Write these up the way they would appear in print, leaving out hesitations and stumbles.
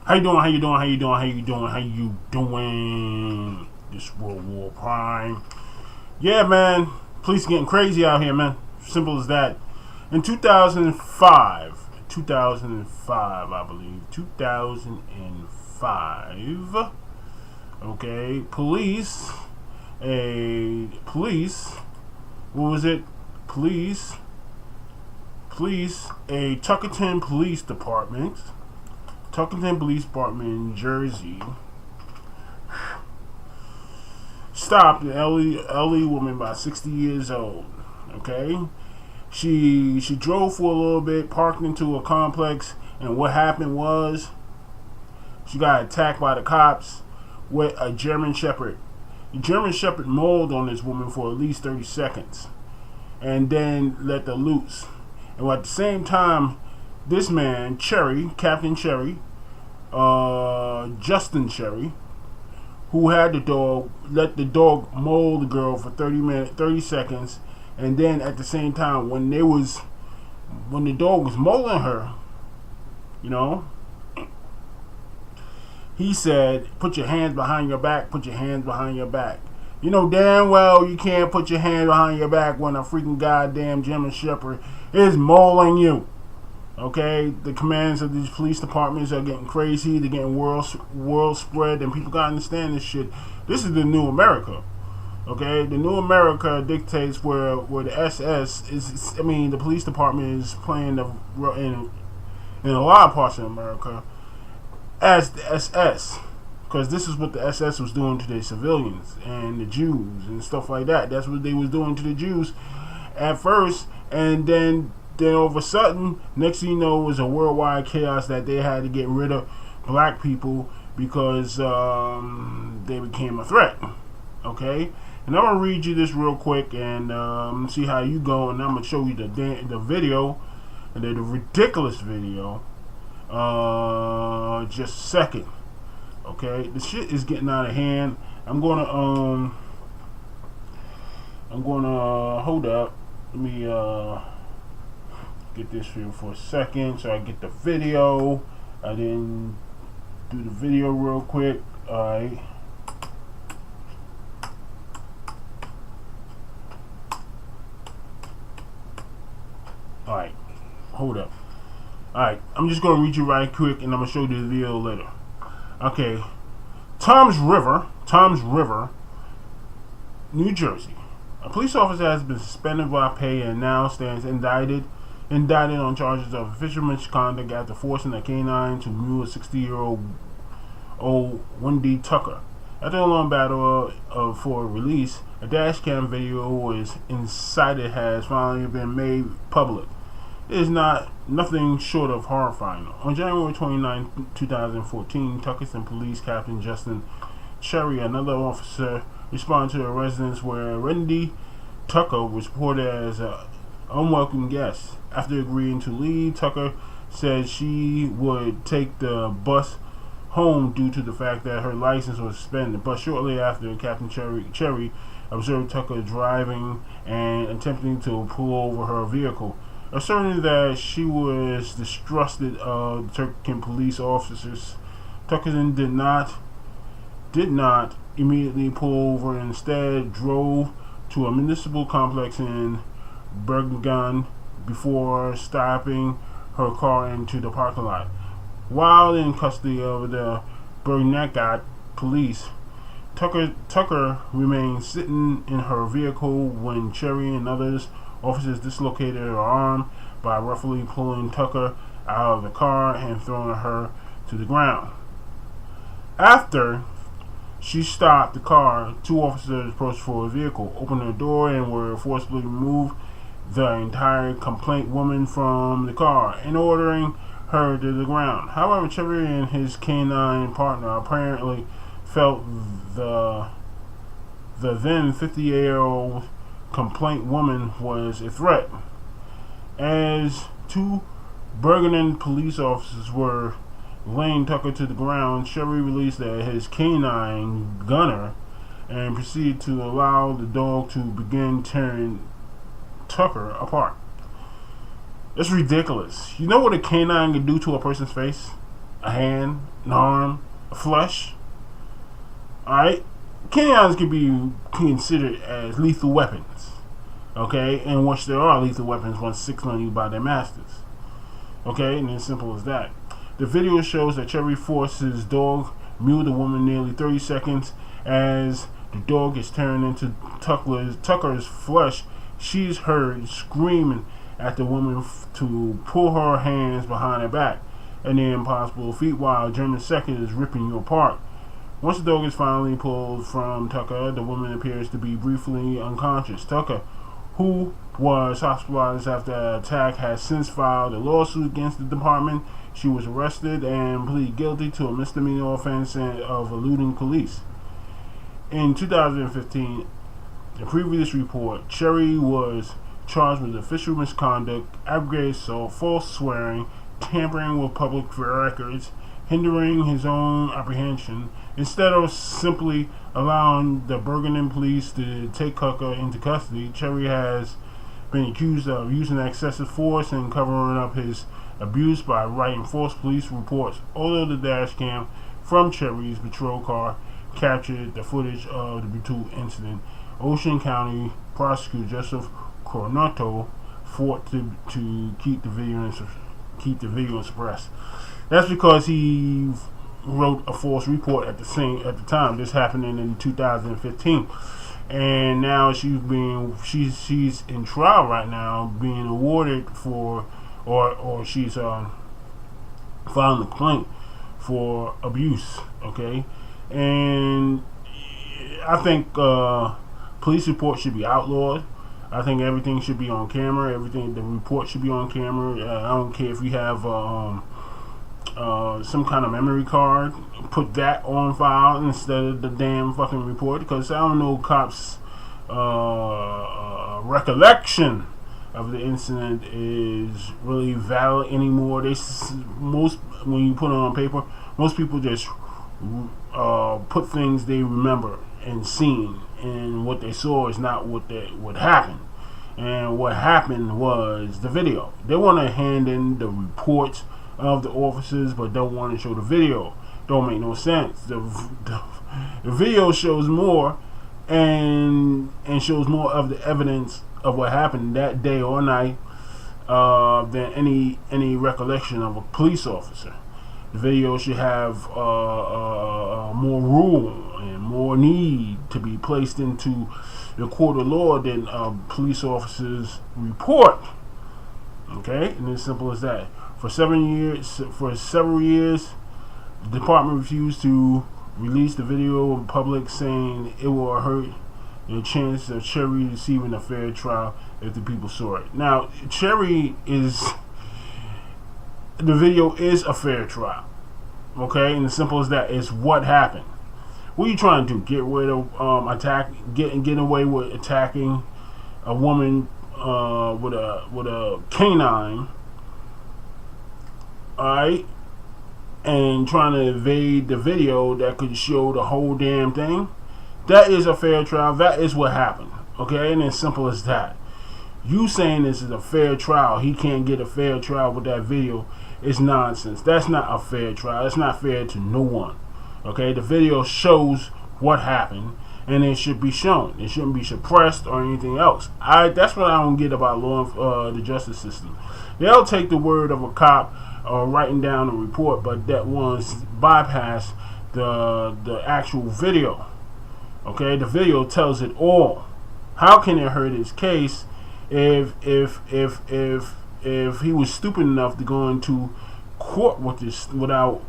How you doing? How you doing? How you doing? How you doing? How you doing? This World War Prime. Yeah, man. Police getting crazy out here, man. Simple as that. In 2005, I believe, 2005. Okay, police. What was it? A Tuckerton Police Department in Jersey stopped an elderly woman about 60 years old. Okay, she drove for a little bit, parked into a complex, and what happened was she got attacked by the cops with a German Shepherd. The German Shepherd mauled on this woman for at least 30 seconds, and then let her loose. And at the same time, this man, Captain Cherry, Justin Cherry, who had the dog, let the dog maul the girl for 30 seconds, and then at the same time, when the dog was mauling her, you know, he said, "Put your hands behind your back. Put your hands behind your back." You know damn well you can't put your hand behind your back when a freaking goddamn German Shepherd is mauling you. Okay, the commands of these police departments are getting crazy. They're getting world spread, and people gotta understand this shit. This is the new America. Okay, the new America dictates where the SS is. I mean, the police department is playing in a lot of parts of America as the SS, because this is what the SS was doing to the civilians and the Jews and stuff like that. That's what they was doing to the Jews at first, and then all of a sudden, next thing you know, it was a worldwide chaos that they had to get rid of black people because they became a threat. Okay, and I'm gonna read you this real quick and see how you go, and I'm gonna show you the video, and the ridiculous video. Just a second. Okay, the shit is getting out of hand. I'm gonna hold up. Let me get this for a second so I get the video. I didn't do the video real quick. Alright. Alright. Hold up. Alright. I'm just gonna read you right quick and I'm gonna show you the video later. Okay. Tom's River, New Jersey. A police officer has been suspended without pay and now stands indicted on charges of official misconduct after forcing a canine to mule a 60-year-old Wendy Tucker. After a long battle for release, a dash cam video is incited has finally been made public. It is nothing short of horrifying. On January 29, 2014, Tuckerton Police Captain Justin Cherry, another officer, responded to a residence where Wendy Tucker was reported as an unwelcome guest. After agreeing to leave, Tucker said she would take the bus home due to the fact that her license was suspended. But shortly after, Captain Cherry observed Tucker driving and attempting to pull over her vehicle, asserting that she was distrusted of the Turkish police officers. Tuckerton did not immediately pull over and instead drove to a municipal complex in Bergen before stopping her car into the parking lot. While in custody of the Bergen police, Tucker remained sitting in her vehicle when Cherry and others officers dislocated her arm by roughly pulling Tucker out of the car and throwing her to the ground. After she stopped the car, two officers approached for a vehicle, opened the door, and were forcibly removed the entire complaint woman from the car and ordering her to the ground. However, Cherry and his canine partner apparently felt the then 58-year-old complaint woman was a threat. As two Bergen police officers were laying Tucker to the ground, Cherry released his canine gunner and proceeded to allow the dog to begin tearing Tucker apart. It's ridiculous. You know what a canine can do to a person's face? a hand, an arm, a flesh. Alright? Canines can be considered as lethal weapons. Okay? In which there are lethal weapons once sicked on you by their masters. Okay? And as simple as that. The video shows that Cherry forced his dog mewed the woman nearly 30 seconds as the dog is turned into Tucker's flesh. She's heard screaming at the woman to pull her hands behind her back, and the impossible feat while German second is ripping you apart. Once the dog is finally pulled from Tucker, the woman appears to be briefly unconscious. Tucker, who was hospitalized after the attack, has since filed a lawsuit against the department. She was arrested and pleaded guilty to a misdemeanor offense of eluding police. In 2015, a previous report, Cherry was charged with official misconduct, aggravated assault, false swearing, tampering with public records, hindering his own apprehension. Instead of simply allowing the Bergen police to take Tucker into custody, Cherry has been accused of using excessive force and covering up his abuse by writing false police reports. Although the dash cam from Cherry's patrol car captured the footage of the brutal incident, Ocean County prosecutor Joseph Cornotto fought to keep the video suppressed. That's because he wrote a false report at the time. This happened in 2015, and now she's in trial right now, being awarded for or she's filing a complaint for abuse. Okay, and I think police reports should be outlawed. I think everything should be on camera. The report should be on camera. I don't care if you have some kind of memory card. Put that on file instead of the damn fucking report, because I don't know cops' recollection of the incident is really valid anymore. When you put it on paper, most people just put things they remember and seen, and what they saw is not what happened. And what happened was the video. They want to hand in the reports of the officers, but don't want to show the video. Don't make no sense. The video shows more and shows more of the evidence of what happened that day or night than any recollection of a police officer. The video should have more room and more need to be placed into the court of law than a police officer's report. Okay, and it's simple as that. For several years, the department refused to release the video in public, saying it will hurt the chance of Cherry receiving a fair trial if the people saw it. Now, the video is a fair trial. Okay, and as simple as that is what happened. What are you trying to do? Get rid of get away with attacking a woman with a canine, alright, and trying to evade the video that could show the whole damn thing? That is a fair trial. That is what happened. Okay, and as simple as that. You saying this is a fair trial, he can't get a fair trial with that video, is nonsense. That's not a fair trial. It's not fair to no one. Okay, the video shows what happened, and it should be shown. It shouldn't be suppressed or anything else. That's what I don't get about the justice system. They'll take the word of a cop writing down a report, but that one's bypass the actual video. Okay, the video tells it all. How can it hurt his case if he was stupid enough to go into court with this without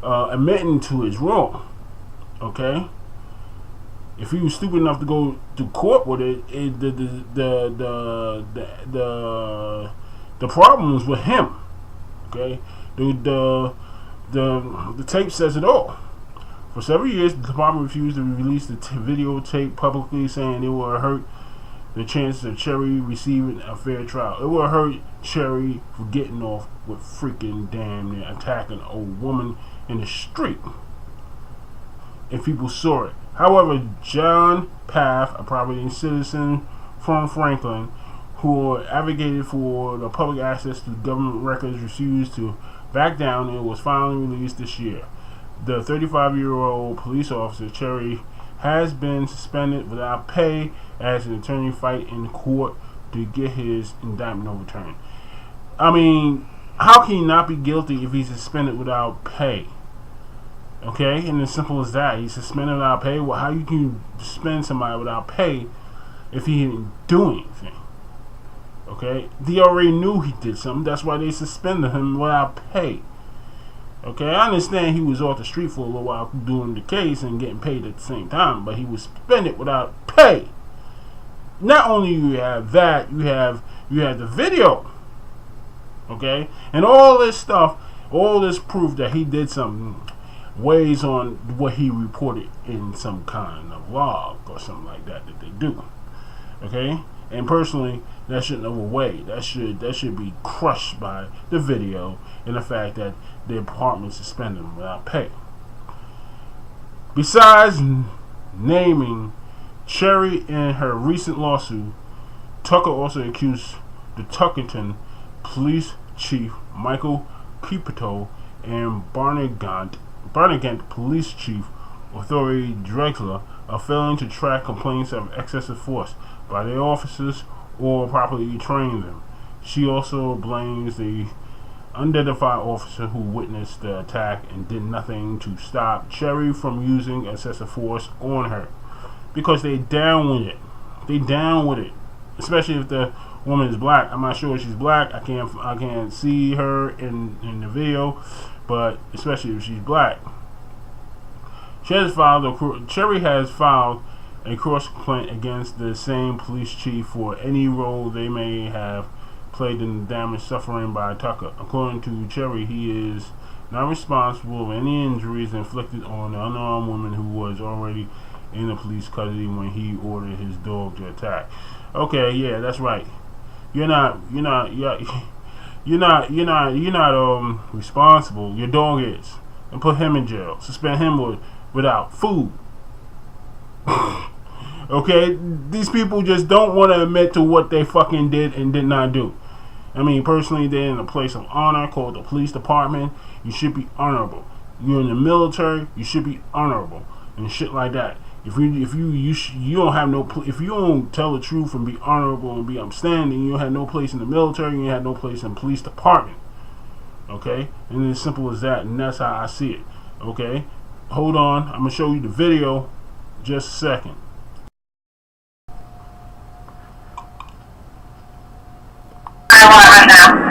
admitting to his wrong? Okay, if he was stupid enough to go to court with it, the problem was with him. Okay, the tape says it all. For several years, the department refused to release the videotape publicly, saying it would hurt the chances of Cherry receiving a fair trial. It would hurt Cherry for getting off with freaking damn near attacking a woman in the street if people saw it. However, John Paff, a property citizen from Franklin, who advocated for the public access to government records, refused to back down and was finally released this year. The 35-year-old police officer, Cherry, has been suspended without pay as an attorney fight in court to get his indictment overturned. I mean, how can he not be guilty if he's suspended without pay? Okay, and as simple as that. He's suspended without pay. Well, how you can suspend somebody without pay if he didn't do anything? Okay, they already knew he did something. That's why they suspended him without pay. Okay, I understand he was off the street for a little while doing the case and getting paid at the same time, but he was suspended without pay. Not only you have that, you have the video. Okay, and all this stuff, all this proof that he did something weighs on what he reported in some kind of log or something like that they do. Okay, and personally, that shouldn't overweigh. That should be crushed by the video and the fact that the department suspended him without pay. Besides naming Cherry in her recent lawsuit, Tucker also accused the Tuckerton Police Chief Michael Pipito and Barnegat Police Chief Authority Drexler of failing to track complaints of excessive force by their officers or properly train them. She also blames the unidentified officer who witnessed the attack and did nothing to stop Cherry from using excessive force on her, because they down with it. They down with it, especially if the woman is black. I'm not sure if she's black. I can't see her in the video, but especially if she's black. Cherry has filed a cross complaint against the same police chief for any role they may have played in the damage suffering by Tucker. According to Cherry, he is not responsible for any injuries inflicted on the unarmed woman who was already in the police custody when he ordered his dog to attack. Okay, yeah, that's right. You're not responsible. Your dog is, and put him in jail. Suspend him without food. Okay, these people just don't want to admit to what they fucking did and did not do. I mean, personally, they're in a place of honor called the police department. You should be honorable. You're in the military. You should be honorable and shit like that. If you don't have no, if you don't tell the truth and be honorable and be upstanding, you don't have no place in the military. You have no place in the police department. Okay, and it's as simple as that, and that's how I see it. Okay, hold on, I'm gonna show you the video. Just a second. I want it right now.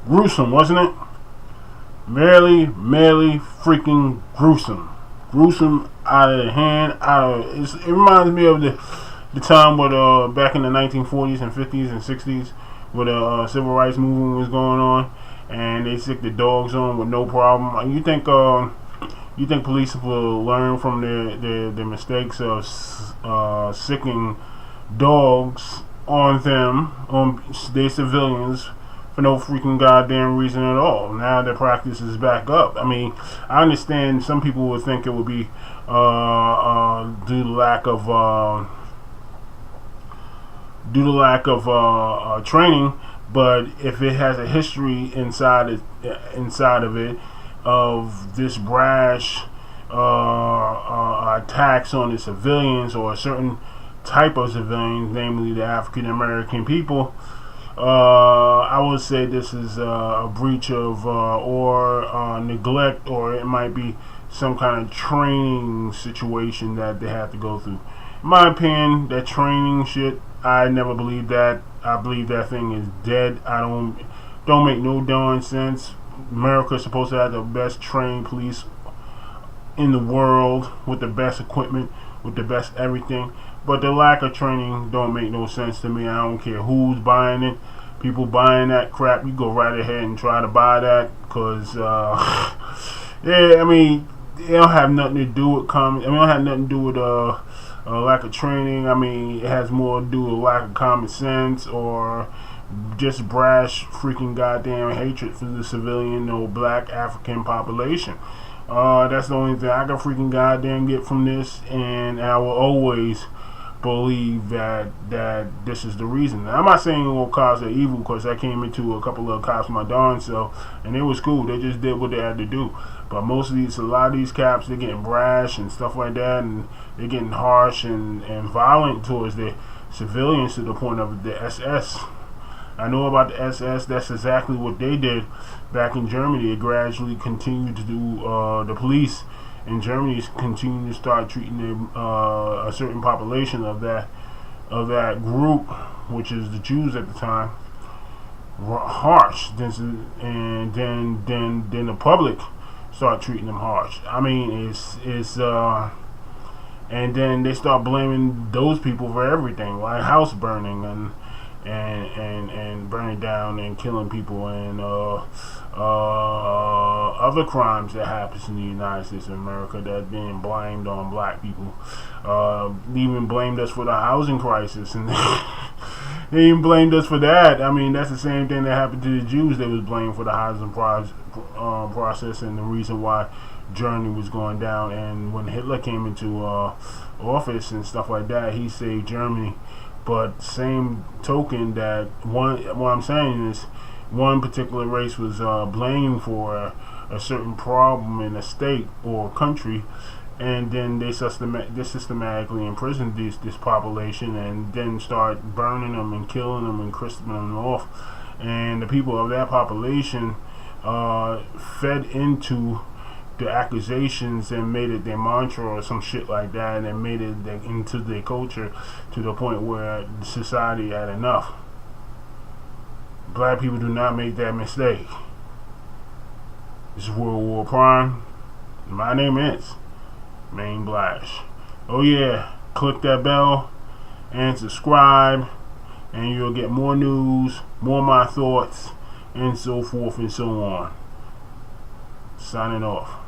Gruesome, wasn't it? Merely freaking gruesome. Gruesome out of the hand. It reminds me of the time with back in the 1940s and 50s and 60s, where the civil rights movement was going on, and they sick the dogs on with no problem. You think police will learn from their mistakes of sicking dogs on their civilians for no freaking goddamn reason at all? Now the practice is back up. I mean, I understand some people would think it would be due to lack of training, but if it has a history inside of it of this brash attacks on the civilians or a certain type of civilians, namely the African American people, I would say this is a breach of or neglect, or it might be some kind of training situation that they have to go through. In my opinion, that training shit, I never believed that. I believe that thing is dead. I don't make no darn sense. America's supposed to have the best trained police in the world, with the best equipment, with the best everything. But the lack of training don't make no sense to me. I don't care who's buying it. People buying that crap, you go right ahead and try to buy that, because yeah, I mean, it don't have nothing to do with it don't have nothing to do with lack of training. I mean, it has more to do with lack of common sense, or just brash freaking goddamn hatred for the civilian or black African population. That's the only thing I can freaking goddamn get from this, and I will always believe that this is the reason. Now, I'm not saying all cops are evil, because I came into a couple of cops my darn self, and it was cool. They just did what they had to do. But a lot of these cops, they're getting brash and stuff like that, and they're getting harsh and violent towards the civilians, to the point of the SS. I know about the SS. That's exactly what they did back in Germany. They gradually continued to do, the police in Germany continue to start treating a certain population of that group, which is the Jews at the time, harsh. And then the public start treating them harsh. I mean, it's and then they start blaming those people for everything, like house burning and burning down and killing people, and other crimes that happens in the United States of America that being blamed on black people. Even blamed us for the housing crisis, and they even blamed us for that. I mean, that's the same thing that happened to the Jews. They was blamed for the housing process and the reason why Germany was going down. And when Hitler came into office and stuff like that, he saved Germany. But same token, that what I'm saying is, one particular race was blamed for a certain problem in a state or country, and then they systematically imprison this population, and then start burning them and killing them and crisping them off. And the people of that population fed into the accusations and made it their mantra or some shit like that, and made it into their culture to the point where the society had enough. Black people do not make that mistake. This is World War Prime. My name is Main Blash. Oh yeah, click that bell and subscribe, and you'll get more news, more of my thoughts, and so forth and so on. Signing off.